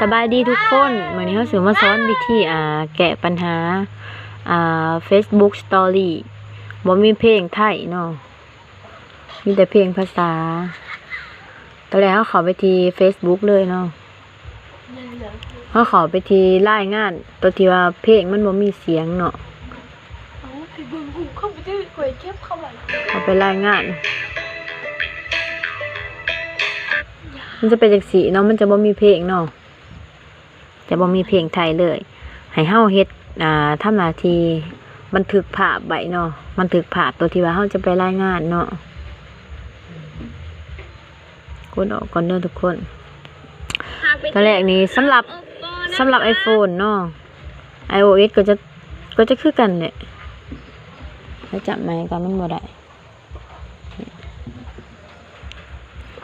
สบายดีทุกคนมื้อนี้เราสิมาสอนวิธีแก้ปัญหาFacebook Story บ่มีเพลงไทยเนาะมีแต่เพลงภาษาตอนแรกเราเข้าไปที่ Facebook เลยเนาะเราเข้าไปที่รายงานตัวที่ว่าเพลงมันบ่มีเสียงเนาะเอาไปรายงานมันจะเป็นจังซี่เนาะมันจะบ่มีเพลงเนาะจะบ่มีเพลงไทยเลยให้เฮาเฮ็ดทำหน้าที่บันทึกภาพไว้เนาะบันทึกภาพตัวที่ว่าเฮาจะไปรายงานเนาะกดออกก่อนเด้อทุกคนตอนแรกนี้สำหรับ iPhone เนาะ iOS ก็จะคือกันเนี่ยแล้วจับไมค์กันมันบ่ได้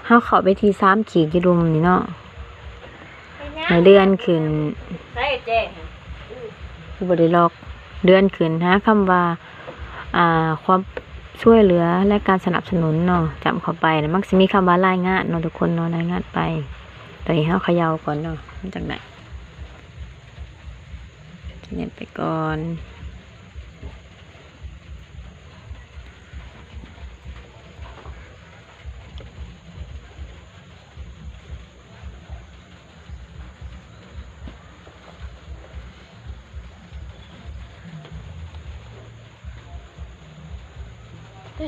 เฮาเข้าไปที่3ขีดที่รุมนี่เนาะในเดือนขึ้นคือบริล็อกเดือนขึ้นคำว่าความช่วยเหลือและการสนับสนุนเนาะจำเข้าไปนะมักสิมีคำว่ารายงานเนาะทุกคนเนาะรายงานไปตอนนี้เราเขย่าก่อนเนาะมาจากไหนเน็ตไปก่อน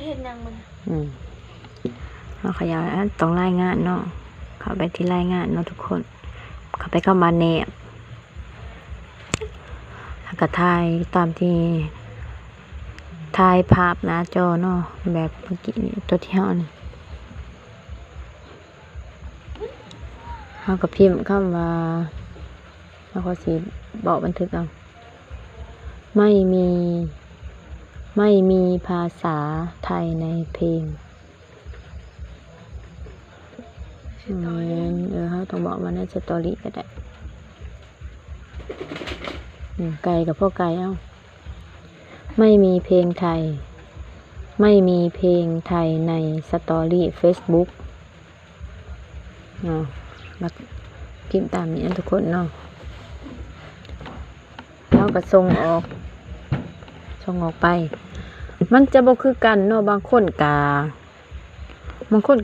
เห็นยังมันเราขยายต้องรายงานเนาะเข้าไปที่รายงานเนาะทุกคนเข้ามาแนบแล้วก็ถ่ายตามที่ถ่ายภาพหน้าจอเนาะแบบเมื่อกี้ตัวที่เราก็พิมพ์คำว่าแล้วก็สิบอกบันทึกเอาไม่มีภาษาไทยในเพลงเขาต้องบอกว่าในสตอรี่ก็ได้ไกลกับพ่อไกลไม่มีเพลงไทยไม่มีเพลงไทยในสตอรี่ Facebook มาพิมพ์ตามนี้ทุกคนเนาะแล้วก็ส่งออกไปมันจะบ่คือกันเนาะบางคน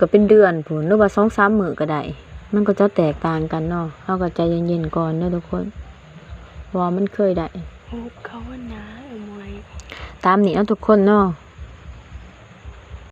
ก็เป็นเดือนพุ่นหรือว่า 2-3 มื้อก็ได้มันก็จะแตกต่างกันเนาะเฮาก็ใจเย็นๆก่อนเด้อทุกคนว่ามันเคยได้เขาว่านะมวยตามนี้เนาะทุกคนเนาะ